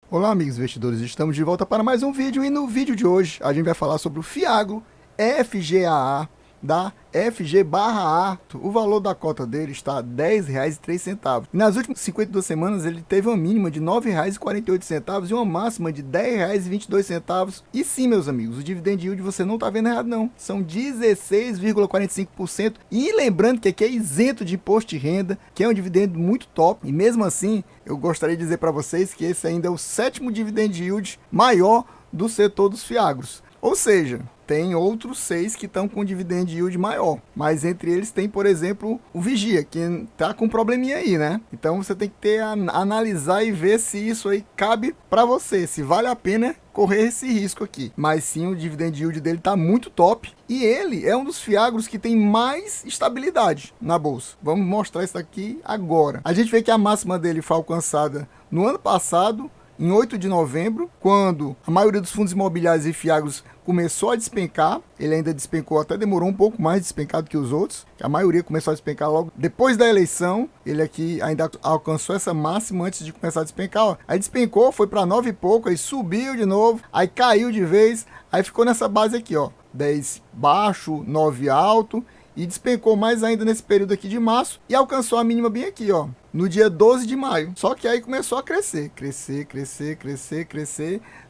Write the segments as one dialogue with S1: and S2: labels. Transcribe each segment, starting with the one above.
S1: Olá amigos investidores, estamos de volta para mais um vídeo e no vídeo de hoje a gente vai falar sobre o Fiagro FGAA da FG/A. O valor da cota dele está R$ 10,03. Nas últimas 52 semanas ele teve uma mínima de R$ 9,48 e uma máxima de R$ 10,22. E sim, meus amigos, o dividend yield você não está vendo errado não, são 16,45%. E lembrando que aqui é isento de imposto de renda, que é um dividendo muito top. E mesmo assim, eu gostaria de dizer para vocês que esse ainda é o sétimo dividend yield maior do setor dos fiagros. Ou seja, tem outros 6 que estão com dividend yield maior, mas entre eles tem, por exemplo, o Vigia, que está com um probleminha aí, né? Então você tem que analisar e ver se isso aí cabe para você, se vale a pena correr esse risco aqui. Mas sim, o dividend yield dele está muito top e ele é um dos fiagros que tem mais estabilidade na bolsa. Vamos mostrar isso aqui agora. A gente vê que a máxima dele foi alcançada no ano passado, em 8 de novembro, quando a maioria dos fundos imobiliários e fiagros começou a despencar. Ele ainda despencou, até demorou um pouco mais despencado que os outros, a maioria começou a despencar logo depois da eleição. Ele aqui ainda alcançou essa máxima antes de começar a despencar, ó. Aí despencou, foi para 9 e pouco, aí subiu de novo, aí caiu de vez, aí ficou nessa base aqui, ó, 10 baixo, 9 alto, e despencou mais ainda nesse período aqui de março e alcançou a mínima bem aqui, ó, no dia 12 de maio. Só que aí começou a crescer.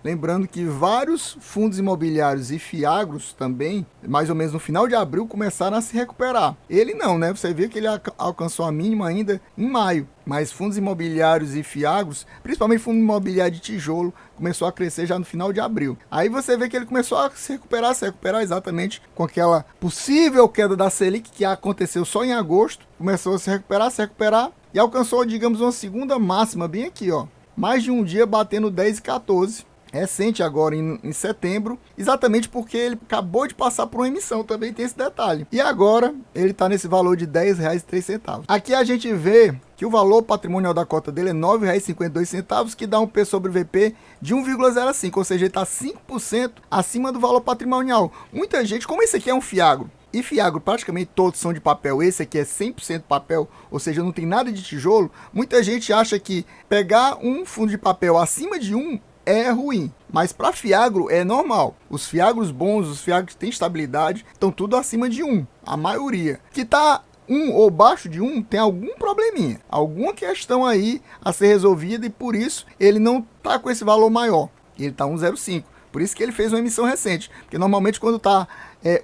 S1: Lembrando que vários fundos imobiliários e fiagros também, mais ou menos no final de abril, começaram a se recuperar. Ele não, né? Você vê que ele alcançou a mínima ainda em maio. Mas fundos imobiliários e fiagros, principalmente fundo imobiliário de tijolo, começou a crescer já no final de abril. Aí você vê que ele começou a se recuperar exatamente com aquela possível queda da Selic que aconteceu só em agosto. Começou a se recuperar e alcançou, digamos, uma segunda máxima bem aqui, ó. Mais de um dia batendo 10,14. Recente agora em setembro, exatamente porque ele acabou de passar por uma emissão, também tem esse detalhe. E agora ele está nesse valor de R$ 10,03. Aqui a gente vê que o valor patrimonial da cota dele é R$ 9,52, que dá um P sobre VP de 1,05, ou seja, ele está 5% acima do valor patrimonial. Muita gente, como esse aqui é um fiagro, e fiagro praticamente todos são de papel, esse aqui é 100% papel, ou seja, não tem nada de tijolo, muita gente acha que pegar um fundo de papel acima de 1 é ruim, mas para fiagro é normal. Os fiagros bons, os fiagros que têm estabilidade, estão tudo acima de 1, a maioria. Que está 1 ou abaixo de 1 tem algum probleminha, alguma questão aí a ser resolvida e por isso ele não está com esse valor maior, ele está 1,05. Por isso que ele fez uma emissão recente, porque normalmente quando está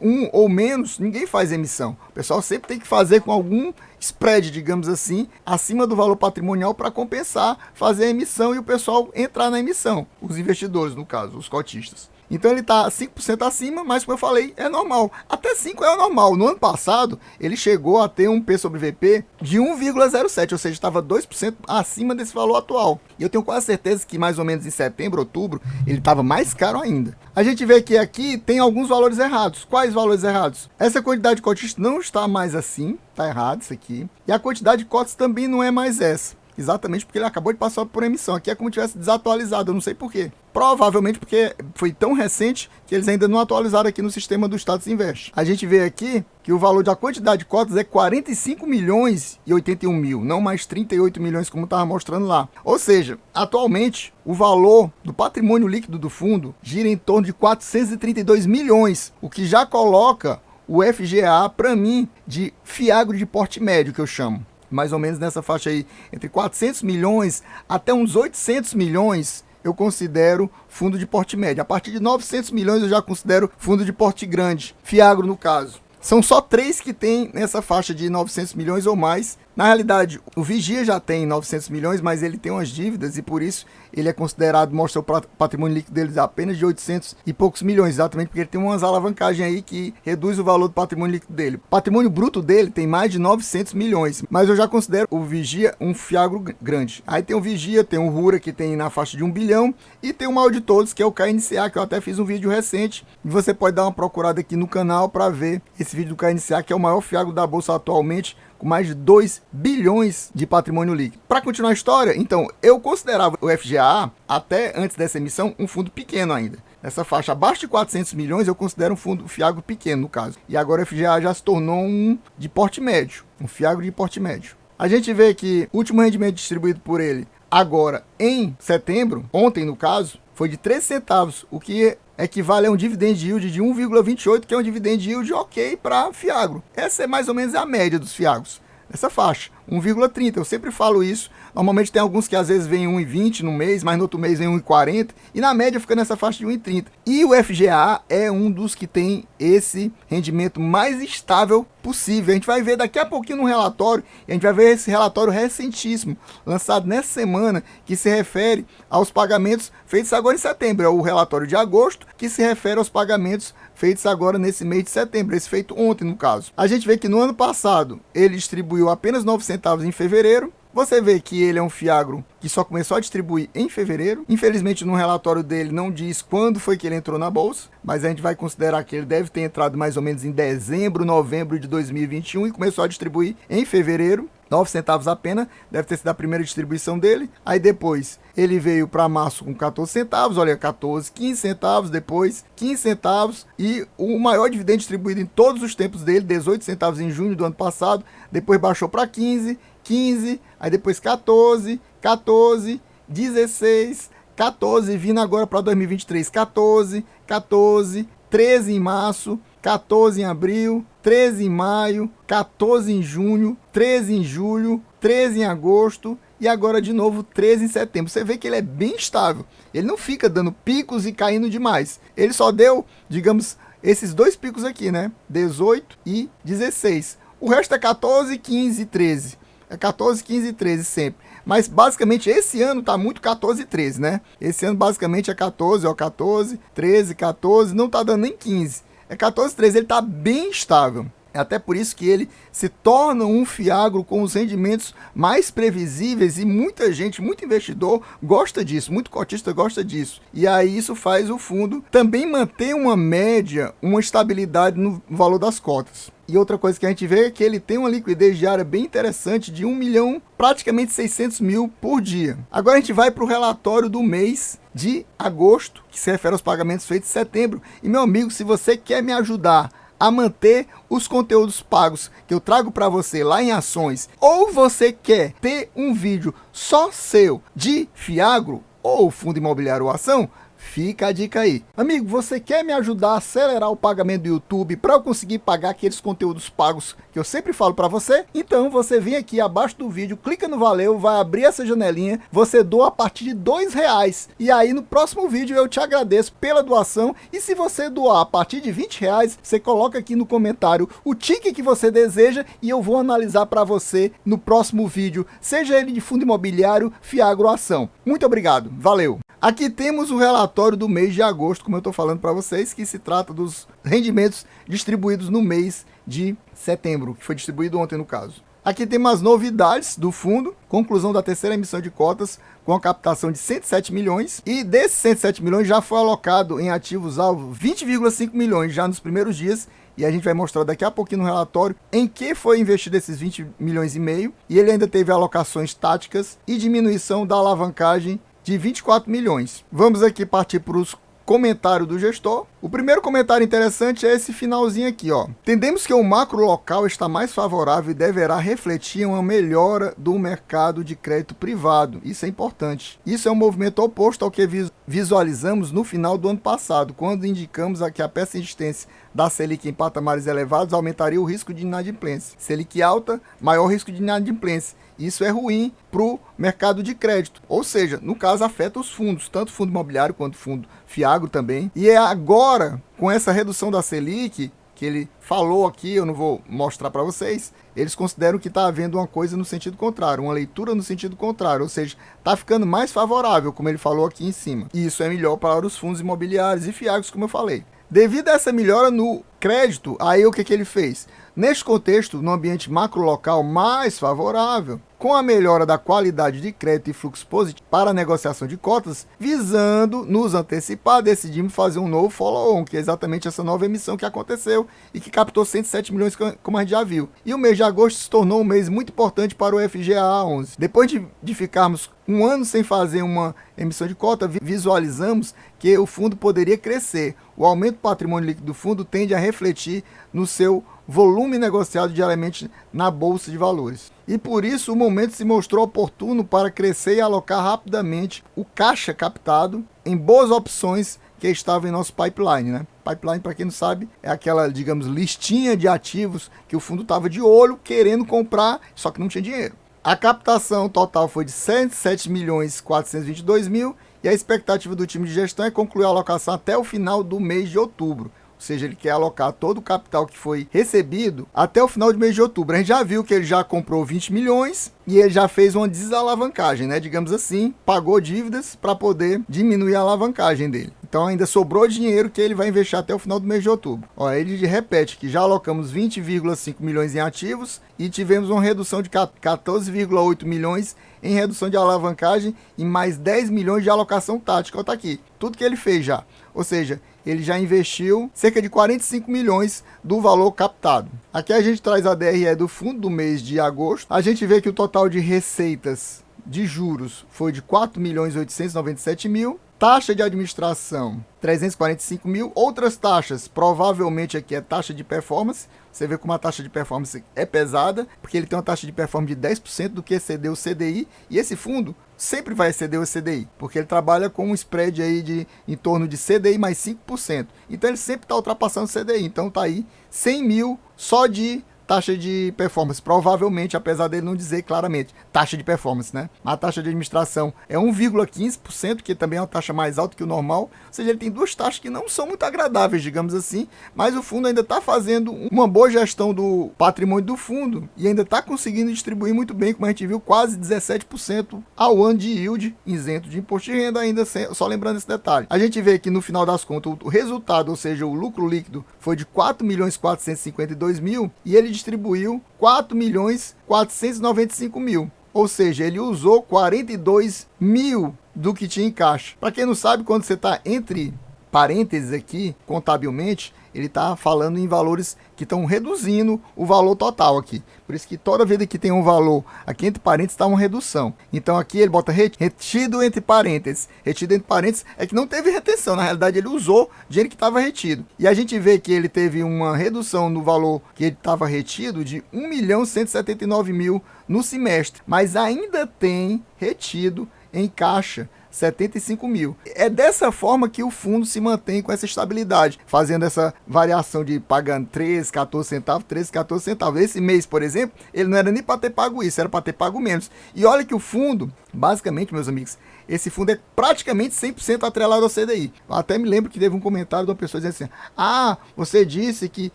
S1: 1 ou menos, ninguém faz emissão. O pessoal sempre tem que fazer com algum spread, digamos assim, acima do valor patrimonial para compensar, fazer a emissão e o pessoal entrar na emissão. Os investidores, no caso, os cotistas. Então ele está 5% acima, mas como eu falei, é normal. Até 5 é normal. No ano passado, ele chegou a ter um P sobre VP de 1,07, ou seja, estava 2% acima desse valor atual. E eu tenho quase certeza que mais ou menos em setembro, outubro, ele estava mais caro ainda. A gente vê que aqui tem alguns valores errados. Quais valores errados? Essa quantidade de cotistas não está mais assim, está errado isso aqui. E a quantidade de cotas também não é mais essa. Exatamente porque ele acabou de passar por emissão. Aqui é como se tivesse desatualizado, eu não sei porquê. Provavelmente porque foi tão recente que eles ainda não atualizaram aqui no sistema do Status Invest. A gente vê aqui que o valor da quantidade de cotas é 45 milhões e 81 mil, não mais 38 milhões como estava mostrando lá. Ou seja, atualmente o valor do patrimônio líquido do fundo gira em torno de 432 milhões, o que já coloca o FGA para mim de fiagro de porte médio, que eu chamo. Mais ou menos nessa faixa aí, entre 400 milhões até uns 800 milhões, eu considero fundo de porte médio. A partir de 900 milhões eu já considero fundo de porte grande, fiagro no caso. São só 3 que tem nessa faixa de 900 milhões ou mais. Na realidade, o Vigia já tem 900 milhões, mas ele tem umas dívidas e por isso ele é considerado, mostra o patrimônio líquido deles apenas de 800 e poucos milhões, exatamente porque ele tem umas alavancagens aí que reduz o valor do patrimônio líquido dele. O patrimônio bruto dele tem mais de 900 milhões, mas eu já considero o Vigia um fiagro grande. Aí tem o Vigia, tem o Rura que tem na faixa de 1 bilhão e tem o maior de todos que é o KNCA, que eu até fiz um vídeo recente e você pode dar uma procurada aqui no canal para ver esse vídeo do KNCA, que é o maior fiagro da bolsa atualmente, com mais de 2 bilhões de patrimônio líquido. Para continuar a história, então, eu considerava o FGAA, até antes dessa emissão, um fundo pequeno ainda. Nessa faixa abaixo de 400 milhões, eu considero um fundo fiagro pequeno, no caso. E agora o FGAA já se tornou um de porte médio, um fiagro de porte médio. A gente vê que o último rendimento distribuído por ele agora em setembro, ontem no caso, foi de 13 centavos, o que equivale a um dividend yield de 1,28, que é um dividend yield ok para Fiagro. Essa é mais ou menos a média dos Fiagros, essa faixa, 1,30. Eu sempre falo isso. Normalmente tem alguns que às vezes vem 1,20 no mês, mas no outro mês vem 1,40 e na média fica nessa faixa de 1,30. E o FGA é um dos que tem esse rendimento mais estável possível. A gente vai ver daqui a pouquinho no relatório, e a gente vai ver esse relatório recentíssimo, lançado nessa semana, que se refere aos pagamentos feitos agora em setembro. É o relatório de agosto, que se refere aos pagamentos feitos agora nesse mês de setembro, esse feito ontem no caso. A gente vê que no ano passado ele distribuiu apenas 9 centavos em fevereiro. Você vê que ele é um Fiagro que só começou a distribuir em fevereiro. Infelizmente, no relatório dele não diz quando foi que ele entrou na bolsa, mas a gente vai considerar que ele deve ter entrado mais ou menos em dezembro, novembro de 2021 e começou a distribuir em fevereiro. 9 centavos apenas, deve ter sido a primeira distribuição dele. Aí depois ele veio para março com 14 centavos, olha, 14, 15 centavos, depois 15 centavos e o maior dividendo distribuído em todos os tempos dele, 18 centavos em junho do ano passado, depois baixou para 15, 15, aí depois 14, 14, 16, 14, vindo agora para 2023, 14, 14, 13 em março, 14 em abril, 13 em maio, 14 em junho, 13 em julho, 13 em agosto e agora de novo 13 em setembro. Você vê que ele é bem estável. Ele não fica dando picos e caindo demais. Ele só deu, digamos, esses dois picos aqui, né? 18 e 16. O resto é 14, 15 e 13. É 14, 15 e 13 sempre. Mas basicamente esse ano tá muito 14 e 13, né? Esse ano basicamente é 14, ó, 14, 13, 14, não tá dando nem 15. É 14, 13, ele tá bem estável. É até por isso que ele se torna um Fiagro com os rendimentos mais previsíveis e muita gente, muito investidor gosta disso, muito cotista gosta disso. E aí isso faz o fundo também manter uma média, uma estabilidade no valor das cotas. E outra coisa que a gente vê é que ele tem uma liquidez diária bem interessante de 1 milhão, praticamente 600 mil por dia. Agora a gente vai para o relatório do mês de agosto, que se refere aos pagamentos feitos em setembro. E meu amigo, se você quer me ajudar a manter os conteúdos pagos que eu trago para você lá em ações, ou você quer ter um vídeo só seu de Fiagro ou fundo imobiliário ou ação, fica a dica aí. Amigo, você quer me ajudar a acelerar o pagamento do YouTube para eu conseguir pagar aqueles conteúdos pagos que eu sempre falo para você? Então você vem aqui abaixo do vídeo, clica no valeu, vai abrir essa janelinha, você doa a partir de R$2 e aí no próximo vídeo eu te agradeço pela doação e se você doar a partir de R$20, você coloca aqui no comentário o ticket que você deseja e eu vou analisar para você no próximo vídeo, seja ele de fundo imobiliário, Fiagro ou ação. Muito obrigado, valeu! Aqui temos o relatório do mês de agosto, como eu estou falando para vocês, que se trata dos rendimentos distribuídos no mês de setembro, que foi distribuído ontem no caso. Aqui tem umas novidades do fundo, conclusão da terceira emissão de cotas com a captação de 107 milhões e desses 107 milhões já foi alocado em ativos-alvo 20,5 milhões já nos primeiros dias e a gente vai mostrar daqui a pouquinho no relatório em que foi investido esses 20 milhões e meio e ele ainda teve alocações táticas e diminuição da alavancagem de 24 milhões. Vamos aqui partir para os comentários do gestor. O primeiro comentário interessante é esse finalzinho aqui, ó. Entendemos que o macro local está mais favorável e deverá refletir uma melhora do mercado de crédito privado. Isso é importante. Isso é um movimento oposto ao que visualizamos no final do ano passado, quando indicamos que a persistência da Selic em patamares elevados aumentaria o risco de inadimplência. Selic alta, maior risco de inadimplência. Isso é ruim para o mercado de crédito, ou seja, no caso afeta os fundos, tanto fundo imobiliário quanto fundo Fiagro também. E é agora, com essa redução da Selic, que ele falou aqui, eu não vou mostrar para vocês, eles consideram que está havendo uma coisa no sentido contrário, uma leitura no sentido contrário, ou seja, está ficando mais favorável, como ele falou aqui em cima. E isso é melhor para os fundos imobiliários e Fiagros, como eu falei. Devido a essa melhora no crédito, aí o que ele fez? Neste contexto, no ambiente macro local mais favorável, com a melhora da qualidade de crédito e fluxo positivo para a negociação de cotas, visando nos antecipar, decidimos fazer um novo follow-on, que é exatamente essa nova emissão que aconteceu e que captou 107 milhões, como a gente já viu. E o mês de agosto se tornou um mês muito importante para o FGA11. Depois de ficarmos um ano sem fazer uma emissão de cota, visualizamos que o fundo poderia crescer. O aumento do patrimônio líquido do fundo tende a refletir no seu volume negociado diariamente na Bolsa de Valores. E por isso o momento se mostrou oportuno para crescer e alocar rapidamente o caixa captado em boas opções que estavam em nosso pipeline, né? Pipeline, para quem não sabe, é aquela, digamos, listinha de ativos que o fundo estava de olho, querendo comprar, só que não tinha dinheiro. A captação total foi de 107.422.000 e a expectativa do time de gestão é concluir a alocação até o final do mês de outubro. Ou seja, ele quer alocar todo o capital que foi recebido até o final do mês de outubro. A gente já viu que ele já comprou 20 milhões e ele já fez uma desalavancagem, né? Digamos assim, pagou dívidas para poder diminuir a alavancagem dele. Então ainda sobrou dinheiro que ele vai investir até o final do mês de outubro. Ó, ele repete que já alocamos 20,5 milhões em ativos e tivemos uma redução de 14,8 milhões em redução de alavancagem e mais 10 milhões de alocação tática. Ó, tá aqui, tudo que ele fez já. Ou seja, ele já investiu cerca de 45 milhões do valor captado. Aqui a gente traz a DRE do fundo do mês de agosto. A gente vê que o total de receitas de juros foi de 4.897.000. Taxa de administração, 345 mil. Outras taxas, provavelmente aqui é taxa de performance. Você vê como a taxa de performance é pesada, porque ele tem uma taxa de performance de 10% do que excedeu o CDI. E esse fundo sempre vai exceder o CDI, porque ele trabalha com um spread aí de em torno de CDI mais 5%. Então ele sempre está ultrapassando o CDI. Então está aí 100 mil só de taxa de performance, provavelmente, apesar dele não dizer claramente, taxa de performance, né? A taxa de administração é 1,15%, que também é uma taxa mais alta que o normal, ou seja, ele tem duas taxas que não são muito agradáveis, digamos assim, mas o fundo ainda está fazendo uma boa gestão do patrimônio do fundo e ainda está conseguindo distribuir muito bem, como a gente viu, quase 17% ao ano de yield, isento de imposto de renda, ainda só lembrando esse detalhe. A gente vê que no final das contas, o resultado, ou seja, o lucro líquido, foi de 4.452.000 e ele distribuiu 4.495.000. Ou seja, ele usou 42 mil do que tinha em caixa. Para quem não sabe, quando você está entre parênteses aqui, contabilmente, ele está falando em valores que estão reduzindo o valor total aqui. Por isso que toda vez que tem um valor aqui entre parênteses está uma redução. Então aqui ele bota retido entre parênteses. Retido entre parênteses é que não teve retenção. Na realidade ele usou dinheiro que estava retido. E a gente vê que ele teve uma redução no valor que ele estava retido de 1.179.000 no semestre. Mas ainda tem retido em caixa 75 mil. É dessa forma que o fundo se mantém com essa estabilidade, fazendo essa variação de pagando 13, 14 centavos, 13, 14 centavos. Esse mês, por exemplo, ele não era nem para ter pago isso, era para ter pago menos. E olha que o fundo, basicamente, meus amigos, esse fundo é praticamente 100% atrelado ao CDI. Eu até me lembro que teve um comentário de uma pessoa dizendo assim: ah, você disse que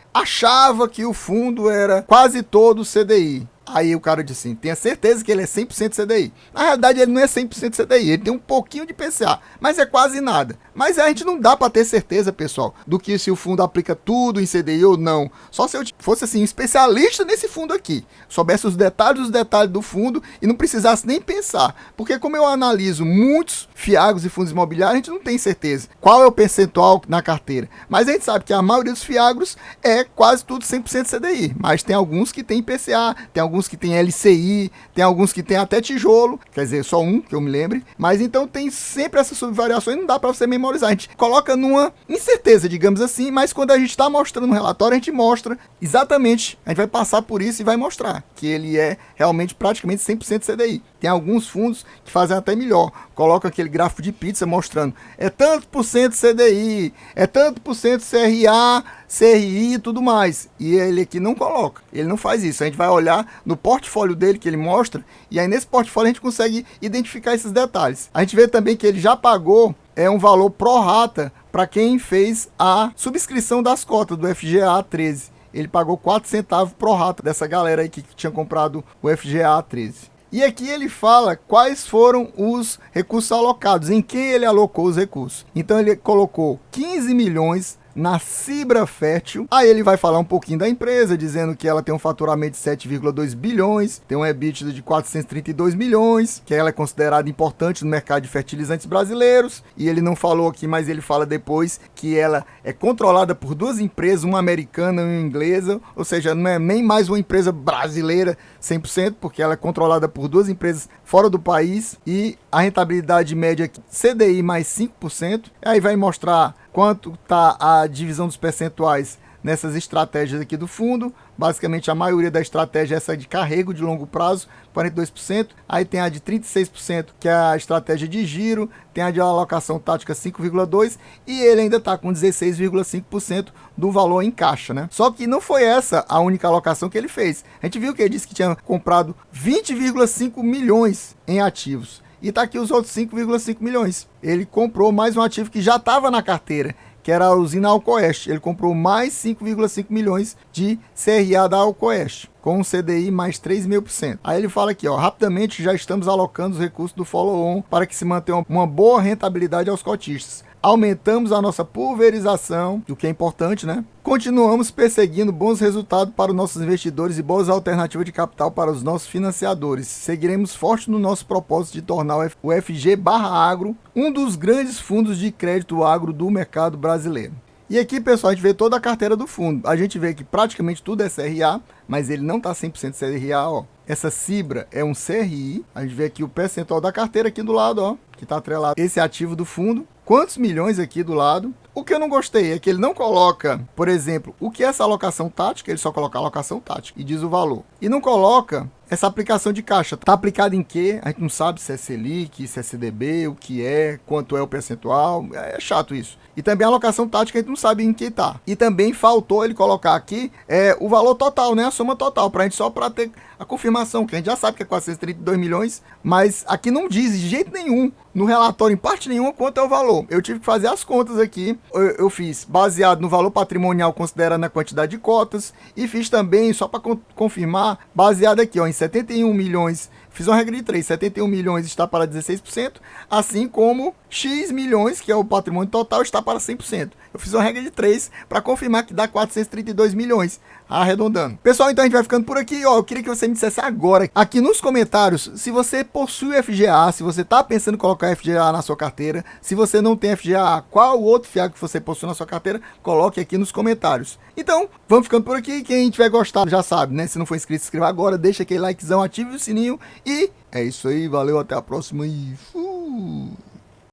S1: achava que o fundo era quase todo CDI. Aí o cara disse assim, tenha certeza que ele é 100% CDI. Na realidade ele não é 100% CDI, ele tem um pouquinho de PCA, mas é quase nada. Mas a gente não dá para ter certeza, pessoal, do que se o fundo aplica tudo em CDI ou não. Só se eu fosse assim, um especialista nesse fundo aqui, soubesse os detalhes do fundo e não precisasse nem pensar. Porque como eu analiso muitos fiagros e fundos imobiliários, a gente não tem certeza qual é o percentual na carteira. Mas a gente sabe que a maioria dos fiagros é quase tudo 100% CDI. Mas tem alguns que tem PCA, tem alguns que tem LCI, tem alguns que tem até tijolo, quer dizer, só um que eu me lembre, mas então tem sempre essas subvariações, não dá para você memorizar, a gente coloca numa incerteza, digamos assim, mas quando a gente está mostrando no relatório, a gente mostra exatamente, a gente vai passar por isso e vai mostrar que ele é realmente praticamente 100% CDI. Tem alguns fundos que fazem até melhor, colocam aquele gráfico de pizza mostrando, é tanto por cento CDI, é tanto por cento CRA, CRI e tudo mais, e ele aqui não coloca, ele não faz isso. A gente vai olhar no portfólio dele que ele mostra, e aí nesse portfólio a gente consegue identificar esses detalhes. A gente vê também que ele já pagou um valor pro rata para quem fez a subscrição das cotas do FGA 13. Ele pagou 4 centavos pro rata dessa galera aí que tinha comprado o FGA 13. E aqui ele fala quais foram os recursos alocados, em quem ele alocou os recursos. Então ele colocou 15 milhões na Cibra Fértil. Aí ele vai falar um pouquinho da empresa, dizendo que ela tem um faturamento de 7,2 bilhões, tem um EBITDA de 432 milhões, que ela é considerada importante no mercado de fertilizantes brasileiros. E ele não falou aqui, mas ele fala depois que ela é controlada por duas empresas, uma americana e uma inglesa, ou seja, não é nem mais uma empresa brasileira 100%, porque ela é controlada por duas empresas fora do país, e a rentabilidade média aqui, CDI mais 5%. Aí vai mostrar quanto está a divisão dos percentuais nessas estratégias aqui do fundo. Basicamente a maioria da estratégia é essa de carrego de longo prazo, 42%. Aí tem a de 36%, que é a estratégia de giro. Tem a de alocação tática 5,2%. E ele ainda está com 16,5% do valor em caixa, né? Só que não foi essa a única alocação que ele fez. A gente viu que ele disse que tinha comprado 20,5 milhões em ativos. E tá aqui os outros 5,5 milhões. Ele comprou mais um ativo que já estava na carteira, que era a usina Alcoeste. Ele comprou mais 5,5 milhões de CRA da Alcoeste, com um CDI mais 3.000%. Aí ele fala aqui, ó, rapidamente já estamos alocando os recursos do follow-on para que se mantenha uma boa rentabilidade aos cotistas. Aumentamos a nossa pulverização, o que é importante, né? Continuamos perseguindo bons resultados para os nossos investidores e boas alternativas de capital para os nossos financiadores. Seguiremos forte no nosso propósito de tornar o FG/Agro um dos grandes fundos de crédito agro do mercado brasileiro. E aqui, pessoal, a gente vê toda a carteira do fundo. A gente vê que praticamente tudo é CRA, mas ele não está 100% CRA, ó. Essa Cibra é um CRI. A gente vê aqui o percentual da carteira aqui do lado, ó, que está atrelado esse ativo do fundo. Quantos milhões aqui do lado. O que eu não gostei é que ele não coloca, por exemplo, o que é essa alocação tática, ele só coloca alocação tática e diz o valor. E não coloca essa aplicação de caixa. Está aplicado em quê? A gente não sabe se é Selic, se é CDB, o que é, quanto é o percentual. É chato isso. E também a alocação tática a gente não sabe em que está. E também faltou ele colocar aqui o valor total, né? A soma total, para a gente só para ter a confirmação, que a gente já sabe que é 432 milhões, mas aqui não diz de jeito nenhum, no relatório, em parte nenhuma, quanto é o valor. Eu tive que fazer as contas aqui. Eu fiz baseado no valor patrimonial, considerando a quantidade de cotas, e fiz também, só para confirmar, baseado aqui, ó, em 71 milhões. Fiz uma regra de 3, 71 milhões está para 16%, assim como X milhões, que é o patrimônio total, está para 100%. Eu fiz uma regra de 3 para confirmar que dá 432 milhões, arredondando. Pessoal, então a gente vai ficando por aqui. Ó, eu queria que você me dissesse agora, aqui nos comentários, se você possui FGA, se você está pensando em colocar FGA na sua carteira, se você não tem FGA, qual o outro FIAG que você possui na sua carteira, coloque aqui nos comentários. Então, vamos ficando por aqui. Quem tiver gostado já sabe, né? Se não for inscrito, se inscreva agora, deixa aquele likezão, ative o sininho. E é isso aí, valeu, até a próxima e fui!